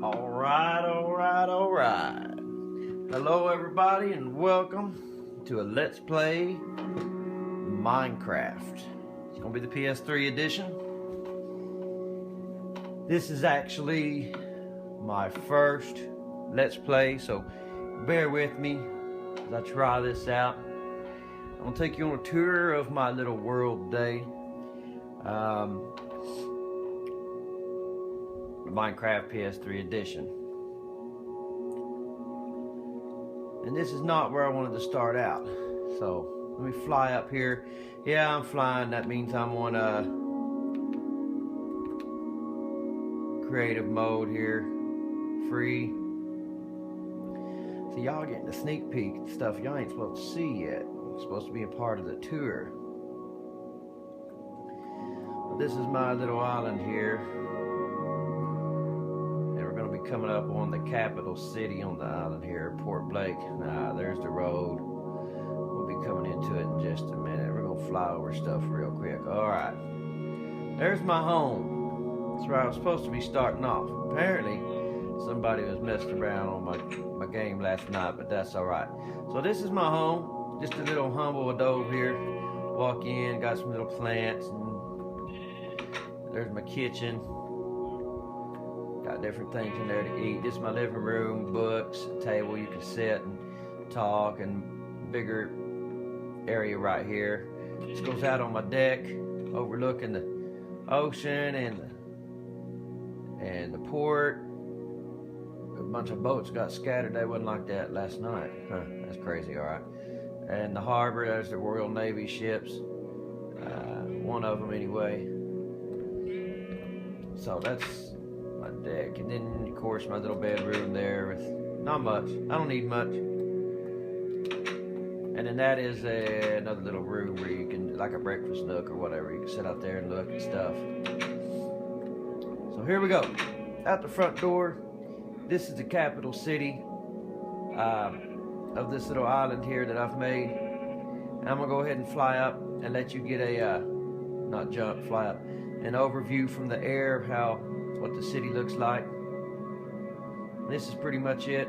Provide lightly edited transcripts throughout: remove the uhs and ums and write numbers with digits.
Alright. Hello everybody and welcome to a Let's Play Minecraft. It's going to be the PS3 edition. This is actually my first Let's Play, so bear with me as I try this out. I'm going to take you on a tour of my little world today. Minecraft PS3 edition. And this is not where I wanted to start out. So let me fly up here. Yeah, I'm flying. That means I'm on creative mode here. Free. So y'all getting a sneak peek at stuff y'all ain't supposed to see yet. It's supposed to be a part of the tour. Well, this is my little island here. Coming up on the capital city on the island here, Port Blake. There's the road. We'll be coming into it in just a minute. We're gonna fly over stuff real quick. Alright, there's my home. That's where I was supposed to be starting off. Apparently somebody was messing around on my game last night, but that's alright. So this is my home. Just a little humble adobe here. Walk in, got some little plants, and there's my kitchen. Got different things in there to eat. This is my living room, books, a table you can sit and talk, and bigger area right here. This goes out on my deck, overlooking the ocean and the port. A bunch of boats got scattered. They wasn't like that last night. Huh, that's crazy, alright. And the harbor, there's the Royal Navy ships. One of them anyway. So that's my deck, and then of course my little bedroom there with not much. I don't need much. And then that is another little room where you can, like a breakfast nook or whatever, you can sit out there and look at stuff. So here we go. Out the front door. This is the capital city of this little island here that I've made. And I'm gonna go ahead and fly up and let you get a not jump, fly up, an overview from the air of what the city looks like. This is pretty much it.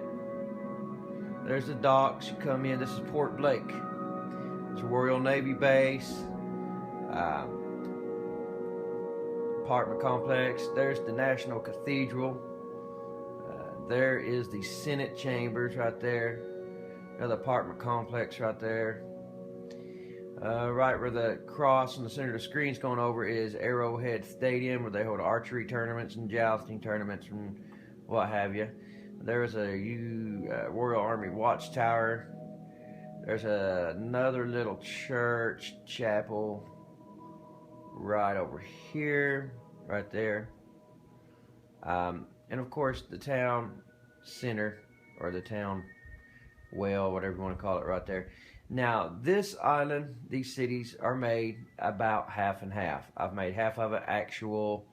There's the docks. You come in. This is Port Blake. It's a Royal Navy base. Apartment complex. There's the National Cathedral. There is the Senate chambers right there. Another apartment complex right there. Right where the cross in the center of the screen's going over is Arrowhead Stadium, where they hold archery tournaments and jousting tournaments and what have you. There's a Royal Army Watchtower. There's another little church, chapel, right over here, right there. And of course the town center, or the town well, whatever you want to call it, right there. Now, this island, these cities are made about half and half. I've made half of it actual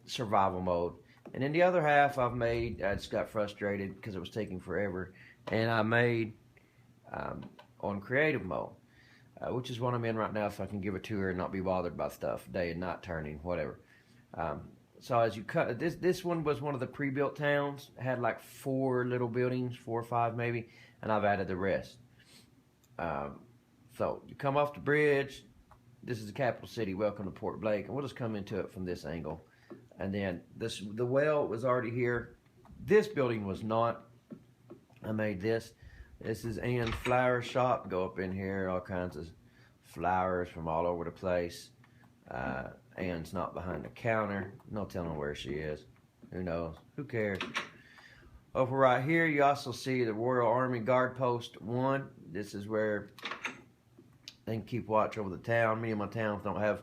survival mode. And then the other half I've made, I just got frustrated because it was taking forever. And I made on creative mode, which is what I'm in right now, so I can give a tour and not be bothered by stuff, day and night turning, whatever. So as you cut, this one was one of the pre-built towns. It had like 4 little buildings, 4 or 5 maybe, and I've added the rest. So you come off the bridge. This is the capital city. Welcome to Port Blake, and we'll just come into it from this angle. And then the well was already here. This building was not. I made this. This is Ann's flower shop. Go up in here, all kinds of flowers from all over the place. Ann's not behind the counter. No telling where she is. Who knows? Who cares? Over right here, you also see the Royal Army Guard Post 1. This is where they can keep watch over the town. Many of my towns don't have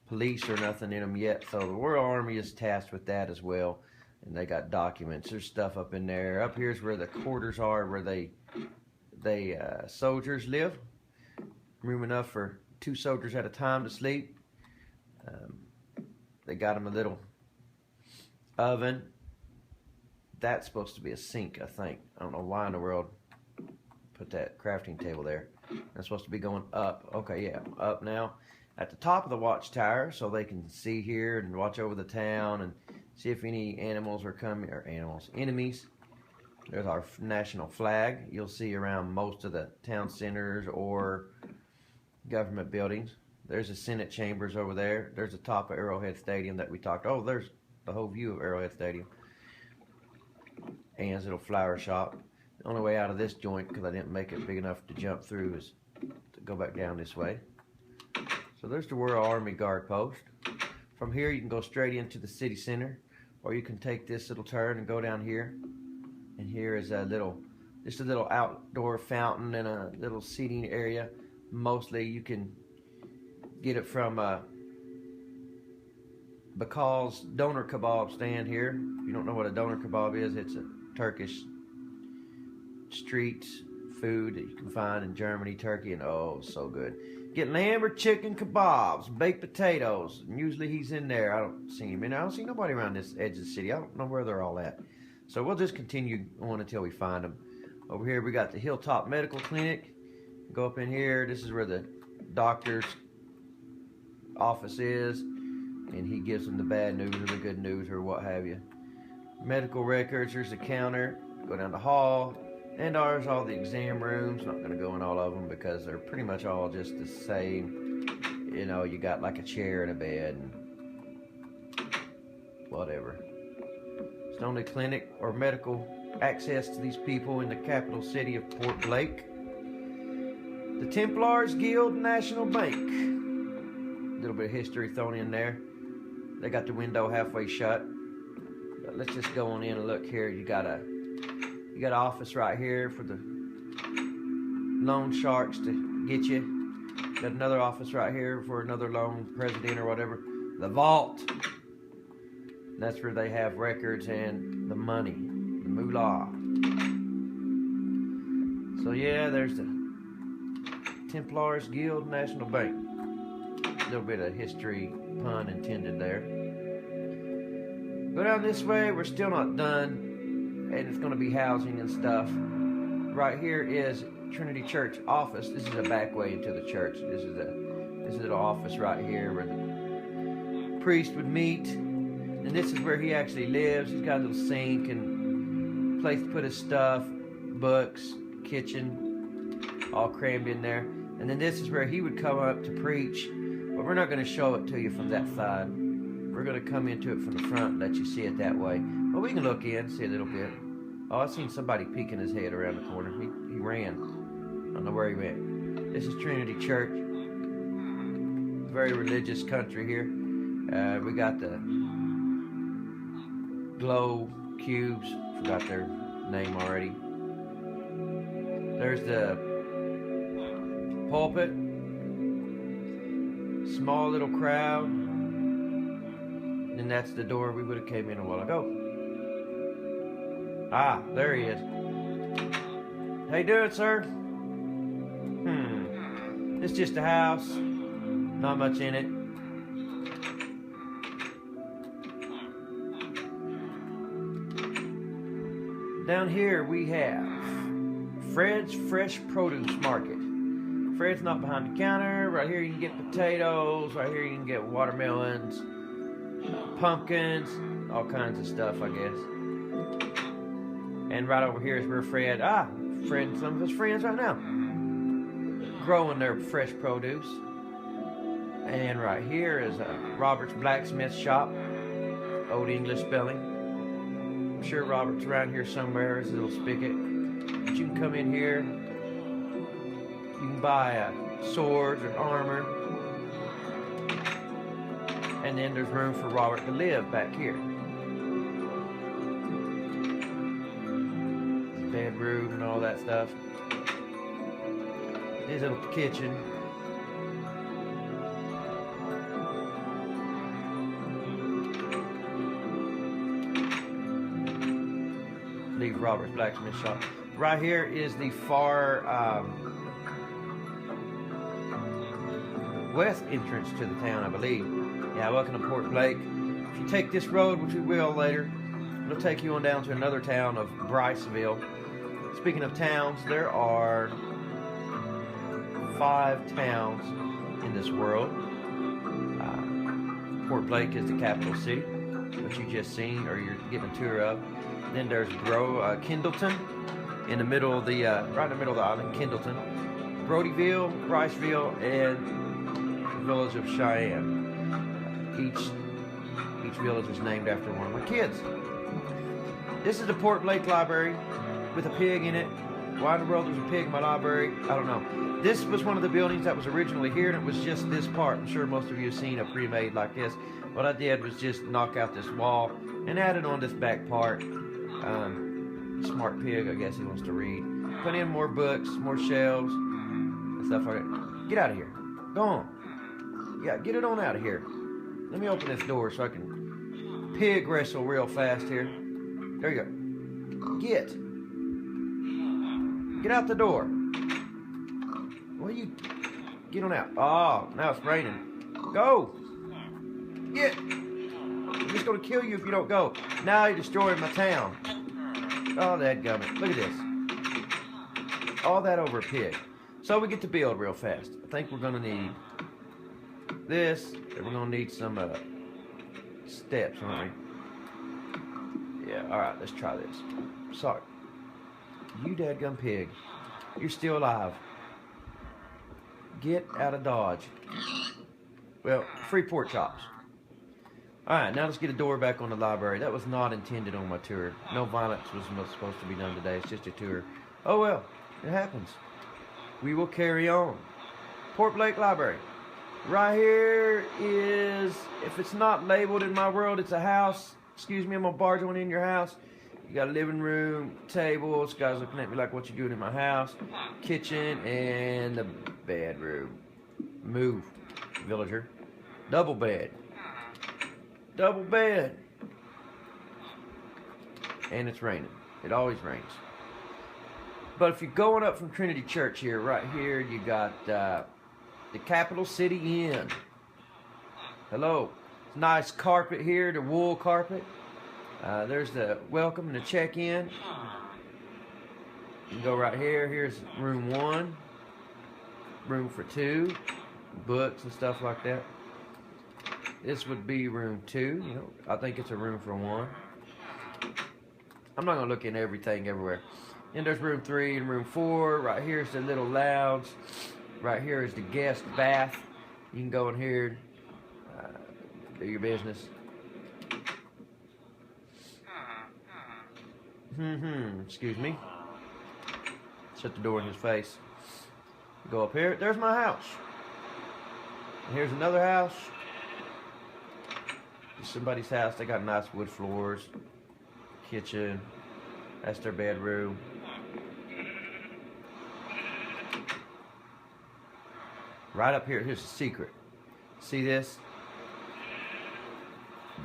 police or nothing in them yet, so the Royal Army is tasked with that as well. And they got documents. There's stuff up in there. Up here's where the quarters are, where they soldiers live. Room enough for 2 soldiers at a time to sleep. They got them a little oven. That's supposed to be a sink, I think. I don't know why in the world put that crafting table there. That's supposed to be going up. Okay, yeah, up now. At the top of the watchtower, so they can see here and watch over the town and See if any animals are coming, or enemies. There's our national flag. You'll see around most of the town centers or government buildings. There's the Senate chambers over there. There's the top of Arrowhead Stadium that we talked. Oh, there's the whole view of Arrowhead Stadium. Ann's little flower shop. The only way out of this joint, because I didn't make it big enough to jump through, is to go back down this way. So there's the Royal Army Guard Post. From here you can go straight into the city center, or you can take this little turn and go down here. And here is just a little outdoor fountain and a little seating area. Mostly you can get it from Bakal's doner kebab stand here. If you don't know what a doner kebab is, it's a Turkish street food that you can find in Germany, Turkey, and oh, so good. Get lamb or chicken kebabs, baked potatoes. And usually he's in there. I don't see him. And I don't see nobody around this edge of the city. I don't know where they're all at. So we'll just continue on until we find them. Over here we got the Hilltop Medical Clinic. Go up in here. This is where the doctor's office is, and he gives them the bad news or the good news or what have you. Medical records. There's the counter. Go down the hall. And there's all the exam rooms. Not going to go in all of them because they're pretty much all just the same. You know, you got like a chair and a bed and whatever. It's the only clinic or medical access to these people in the capital city of Port Blake. The Templars Guild National Bank. A little bit of history thrown in there. They got the window halfway shut. But let's just go on in and look here. You got an office right here for the loan sharks to get you. Got another office right here for another loan president or whatever. The vault. That's where they have records and the money, the moolah. So yeah, there's the Templars Guild National Bank. A little bit of history, pun intended there. Go down this way, we're still not done, and it's going to be housing and stuff. Right here is Trinity Church office. This is a back way into the church. This is a little office right here where the priest would meet. And this is where he actually lives. He's got a little sink and place to put his stuff, books, kitchen, all crammed in there. And then this is where he would come up to preach. But we're not going to show it to you from that side. We're going to come into it from the front and let you see it that way. But we can look in, see a little bit. Oh, I seen somebody peeking his head around the corner. He ran. I don't know where he went. This is Trinity Church. Very religious country here. We got the glow cubes. Forgot their name already. There's the pulpit. Small little crowd. And that's the door we would have came in a while ago. Ah, there he is. How you doing, sir? It's just a house. Not much in it. Down here we have Fred's Fresh Produce Market. Fred's not behind the counter. Right here you can get potatoes. Right here you can get watermelons, pumpkins, all kinds of stuff, I guess. And right over here is where Fred and some of his friends right now, growing their fresh produce. And right here is Robert's Blacksmith Shop, Old English spelling. I'm sure Robert's around here somewhere, his little spigot. But you can come in here, you can buy swords or armor. And then there's room for Robert to live back here. Bedroom and all that stuff. His little kitchen. Leave Robert's Blacksmith Shop. Right here is the far west entrance to the town, I believe. Yeah, welcome to Port Blake. If you take this road, which we will later, it'll take you on down to another town of Bryceville. Speaking of towns, there are 5 towns in this world. Port Blake is the capital city. what you just seen or you're getting a tour of. Then there's Kendleton in the middle of the right in the middle of the island, Kendleton, Brodyville, Bryceville, and the village of Cheyenne. Each village is named after one of my kids. This is the Port Blake Library with a pig in it. Why in the world there's a pig in my library? I don't know. This was one of the buildings that was originally here, and it was just this part. I'm sure most of you have seen a pre-made like this. What I did was just knock out this wall and add it on this back part. Smart pig, I guess he wants to read. Put in more books, more shelves, and stuff like that. Get out of here. Go on. Yeah, get it on out of here. Let me open this door so I can pig wrestle real fast here. There you go. Get out the door. Well, you get on out. Oh, now it's raining. Go. Get. I'm just gonna kill you if you don't go. Now you're destroying my town. Oh, dadgummit. Look at this. All that over a pig. So we get to build real fast. I think we're gonna need this, and we're gonna need some steps, aren't we? Yeah, alright, let's try this. Sorry. You dadgum pig. You're still alive. Get out of Dodge. Well, free pork chops. Alright, now let's get a door back on the library. That was not intended on my tour. No violence was supposed to be done today. It's just a tour. Oh well, it happens. We will carry on. Port Blake Library. Right here is, if it's not labeled in my world, it's a house. Excuse me, I'm gonna barge on in your house. You got a living room, table. This guy's looking at me like, what you doing in my house? Kitchen and the bedroom. Move, villager. Double bed. Double bed. And it's raining. It always rains. But if you're going up from Trinity Church here, right here, you got the Capital City Inn. Hello. Nice carpet here, the wool carpet. There's the welcome and the check-in. You can go right here. Here's room 1. Room for 2. Books and stuff like that. This would be room 2. You know, I think it's a room for 1. I'm not going to look in everything everywhere. And there's room 3 and room 4. Right here is the little lounge. Right here is the guest bath. You can go in here, do your business. Excuse me. Shut the door in his face. Go up here. There's my house. And here's another house. It's somebody's house. They got nice wood floors. Kitchen. That's their bedroom. Right up here, here's a secret. See this?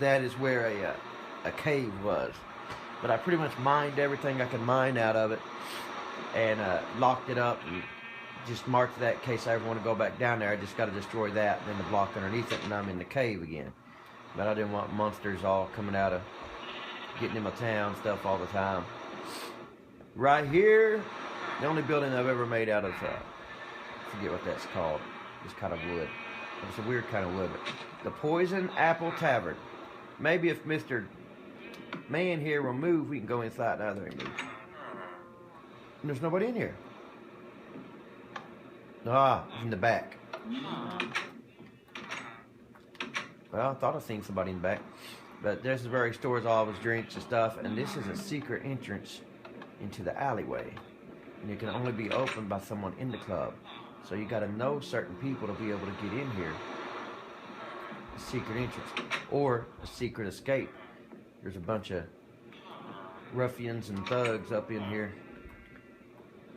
That is where a cave was. But I pretty much mined everything I could mine out of it and locked it up and just marked that in case I ever want to go back down there. I just got to destroy that and then the block underneath it, and I'm in the cave again. But I didn't want monsters all coming out of getting in my town stuff all the time. Right here, the only building I've ever made out of, I forget what that's called. It's kind of wood. It's a weird kind of wood. The Poison Apple Tavern. Maybe if Mr. Man here will move, we can go inside. Now there he moves. And there's nobody in here. Ah, he's in the back. Well, I thought I seen somebody in the back. But this is where he stores all of his drinks and stuff. And this is a secret entrance into the alleyway. And it can only be opened by someone in the club. So you got to know certain people to be able to get in here. A secret entrance. Or a secret escape. There's a bunch of ruffians and thugs up in here.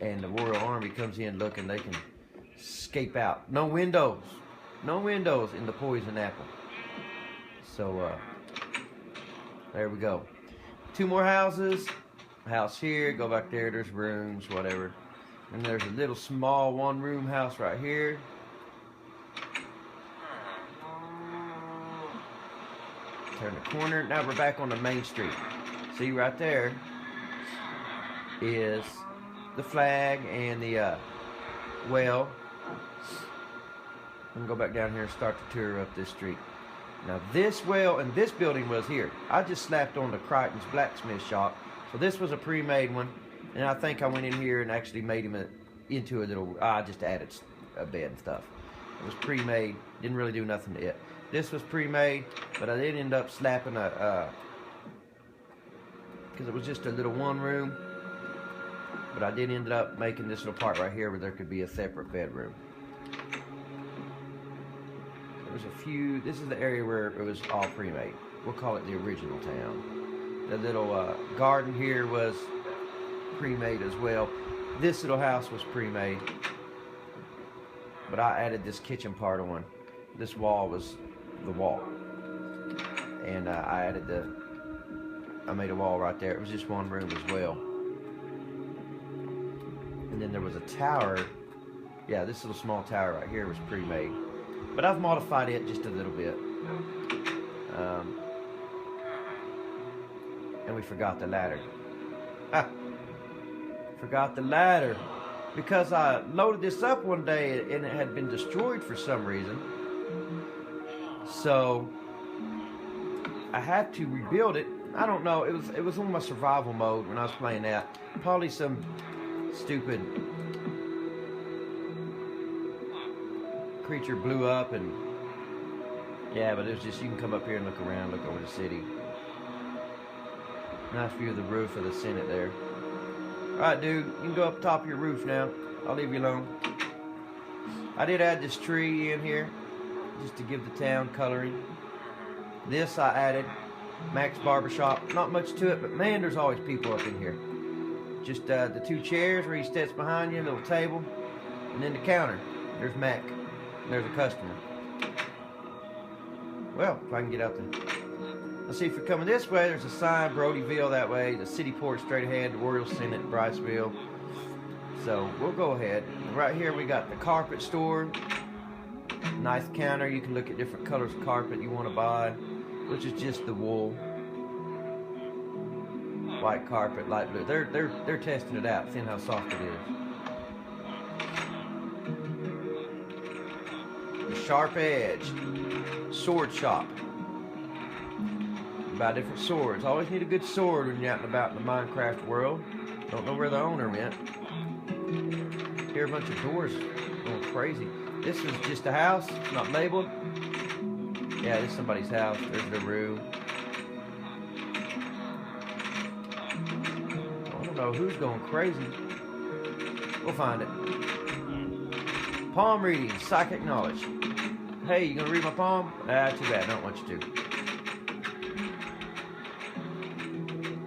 And the Royal Army comes in looking. They can escape out. No windows. No windows in the Poison Apple. So, there we go. 2 more houses. House here. Go back there. There's rooms, whatever. And there's a little small 1-room house right here. Turn the corner. Now we're back on the main street. See right there is the flag and the well. I'm gonna go back down here and start the tour up this street. Now this well and this building was here. I just slapped on the Crichton's blacksmith shop. So this was a pre-made one. And I think I went in here and actually made him into a little, I just added a bed and stuff. It was pre-made, didn't really do nothing to it. This was pre-made, but I did end up slapping because it was just a little one room. But I did end up making this little part right here where there could be a separate bedroom. There's a few, this is the area where it was all pre-made. We'll call it the original town. The little garden here was pre-made as well. This little house was pre-made, but I added this kitchen part on. This wall was the wall, and I made a wall right there. It was just one room as well. And then there was a tower. Yeah, this little small tower right here was pre-made, but I've modified it just a little bit. And we forgot the ladder. Forgot the ladder because I loaded this up one day and it had been destroyed for some reason. So I had to rebuild it. I don't know. It was on my survival mode when I was playing that. Probably some stupid creature blew up and yeah, but it was just, you can come up here and look around, look over the city. Nice view of the roof of the Senate there. Alright, dude, you can go up top of your roof now. I'll leave you alone. I did add this tree in here just to give the town coloring. This I added, Max Barbershop. Not much to it, but man, there's always people up in here. Just the two chairs where he sits behind you, a little table, and then the counter. There's Mac. And there's a customer. Well, if I can get out there. Let's see, if you're coming this way, there's a sign, Brodyville that way, the city port straight ahead, the Royal Senate, Bryceville. So we'll go ahead. Right here we got the carpet store. Nice counter. You can look at different colors of carpet you want to buy, which is just the wool. White carpet, light blue. They're testing it out, seeing how soft it is. The Sharp Edge sword shop. Buy different swords. Always need a good sword when you're out and about in the Minecraft world. Don't know where the owner went. Hear a bunch of doors going crazy. This is just a house. It's not labeled. Yeah, this is somebody's house. There's the room. I don't know who's going crazy. We'll find it. Palm reading, psychic knowledge. Hey, you gonna read my palm? Ah, too bad. I don't want you to.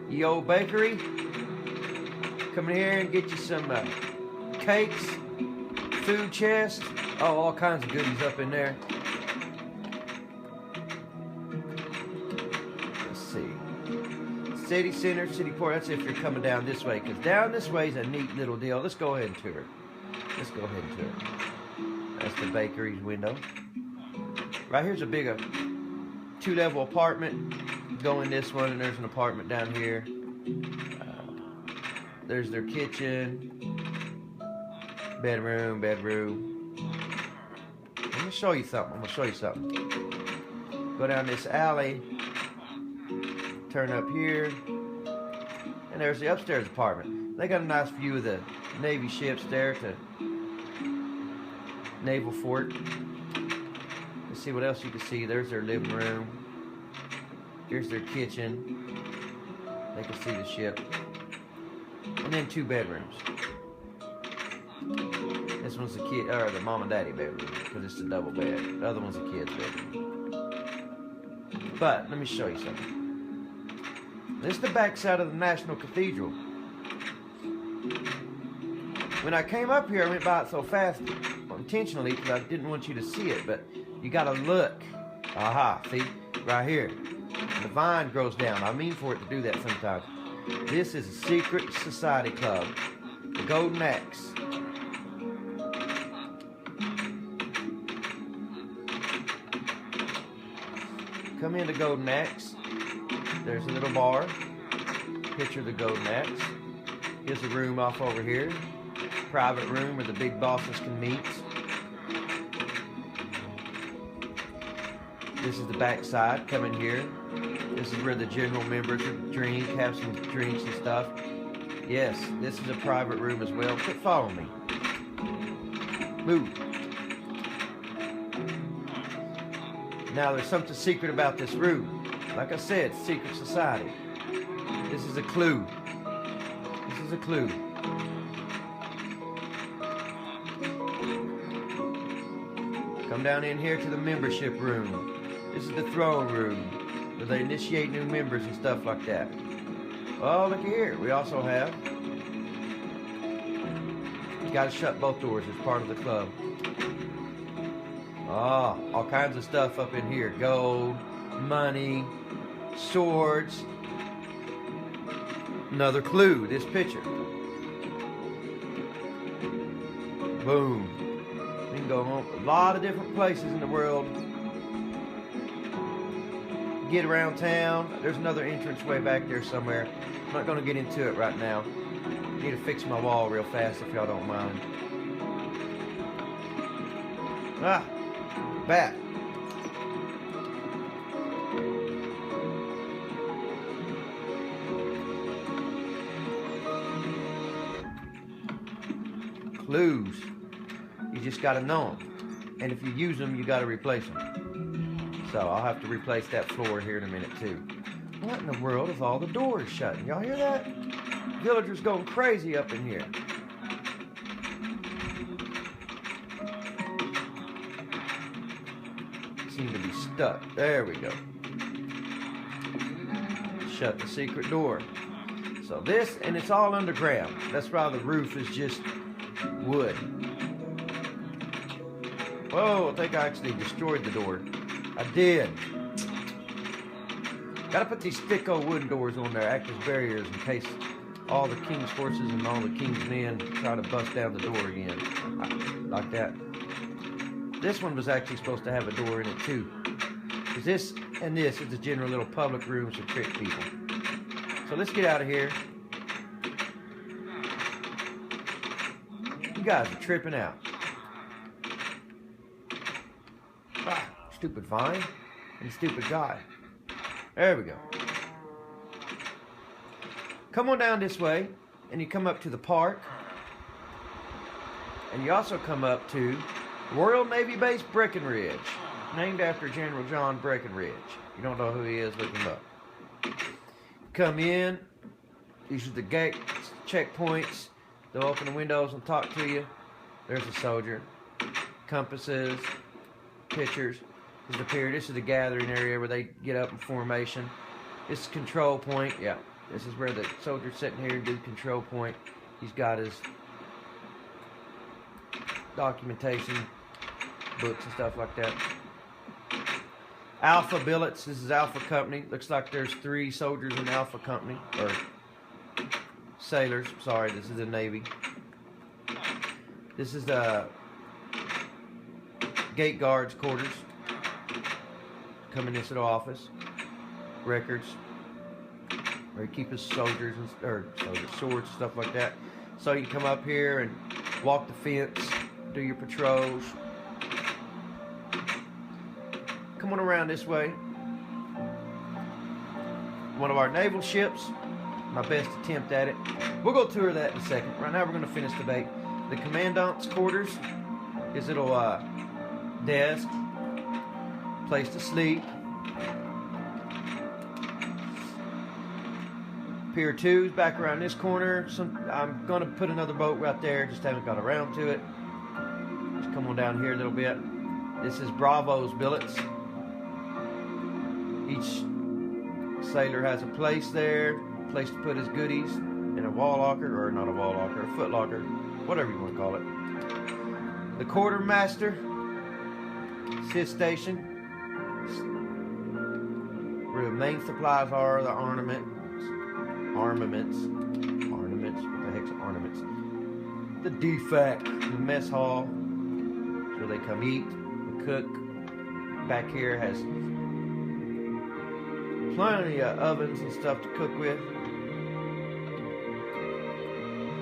The old bakery. Come in here and get you some cakes, food chest. Oh, all kinds of goodies up in there. Let's see. City center, city port. That's if you're coming down this way, because down this way is a neat little deal. Let's go ahead and tour. Let's go ahead and tour. That's the bakery's window. Right here's a big two-level apartment. Go in this one, and there's an apartment down here. There's their kitchen, bedroom. I'm gonna show you something. Go down this alley, turn up here, and there's the upstairs apartment. They got a nice view of the Navy ships there to Naval Fort. Let's see what else you can see. There's their living room. Here's their kitchen. They can see the ship. And then two bedrooms. This one's the kid, or the mom and daddy bedroom, because it's a double bed. The other one's a kid's bedroom. But let me show you something. This is the back side of the National Cathedral. When I came up here, I went by it so fast, intentionally, because I didn't want you to see it. But you gotta look. Aha! See, right here. The vine grows down. I mean for it to do that sometimes. This is a secret society club. The Golden Axe. Come into Golden Axe. There's a little bar. Picture of the Golden Axe. Here's a room off over here. Private room where the big bosses can meet. This is the back side. Come in here. This is where the general members would drink, have some drinks and stuff. Yes, this is a private room as well. Quit following me. Move. Now, there's something secret about this room. Like I said, secret society. This is a clue. This is a clue. Come down in here to the membership room. This is the throne room, where they initiate new members and stuff like that. Oh, look here. We also have... You gotta shut both doors as part of the club. Oh, all kinds of stuff up in here. Gold, money, swords. Another clue, this picture. Boom. We can go a lot of different places in the world. Get around town. There's another entrance way back there somewhere. I'm not going to get into it right now. I need to fix my wall real fast if y'all don't mind. Ah, bat. Clues. You just got to know them. And if you use them, you got to replace them. So I'll have to replace that floor here in a minute too. What in the world is all the doors shutting? Y'all hear that? Villagers going crazy up in here. Seem to be stuck. There we go. Shut the secret door. So this, and it's all underground. That's why the roof is just wood. Whoa, I think I actually destroyed the door. I did. Gotta put these thick old wooden doors on there, act as barriers in case all the king's forces and all the king's men try to bust down the door again. Like that. This one was actually supposed to have a door in it too. Because this and this is the general little public rooms to trick people. So let's get out of here. You guys are tripping out. Ah, stupid vine and stupid guy. There we go. Come on down this way, and you come up to the park. And you also come up to Royal Navy Base Breckenridge, named after General John Breckenridge. You don't know who he is, look him up. Come in. These are the gate checkpoints. They'll open the windows and talk to you. There's a soldier. Compasses. Pictures. This is the pier. This is the gathering area where they get up in formation. This is control point. Yeah. This is where the soldier's sitting here and do control point. He's got his documentation, books and stuff like that. Alpha billets. This is Alpha Company. Looks like there's 3 soldiers in Alpha Company. Or sailors. Sorry, this is the Navy. This is the gate guard's quarters. Come in this little office. Records. Where he keeps his soldiers and swords and stuff like that. So you can come up here and walk the fence, do your patrols. Come on around this way. One of our naval ships. My best attempt at it. We'll go tour that in a second. Right now we're going to finish the bait. The commandant's quarters. His little desk. Place to sleep. Pier 2's back around this corner. I'm going to put another boat right there. Just haven't got around to it. Just come on down here a little bit. This is Bravo's billets. Each sailor has a place there. Place to put his goodies. In a wall locker. Or not a wall locker. A foot locker. Whatever you want to call it. The quartermaster. His station. Where the main supplies are. The armaments. What the heck's ornaments? The DFAC, the mess hall, where they come eat. The cook back here has plenty of ovens and stuff to cook with.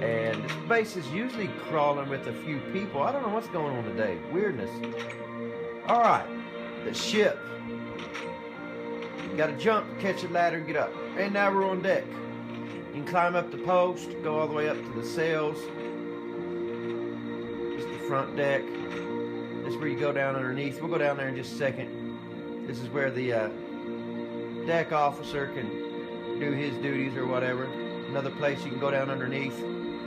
And this base is usually crawling with a few people. I don't know what's going on today. Weirdness. Alright, the ship. Gotta jump, catch the ladder, and get up. And now we're on deck. You can climb up the post, go all the way up to the sails. This is the front deck. This is where you go down underneath. We'll go down there in just a second. This is where the deck officer can do his duties or whatever. Another place you can go down underneath.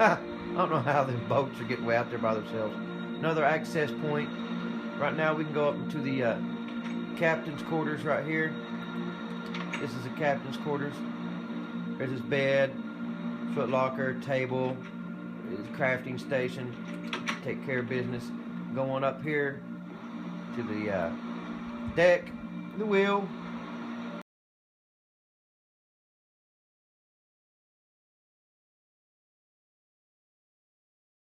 I don't know how the boats are getting way out there by themselves. Another access point. Right now we can go up into the captain's quarters right here. This is the captain's quarters. There's his bed, foot locker, table, his crafting station, take care of business. Going up here to the deck, the wheel,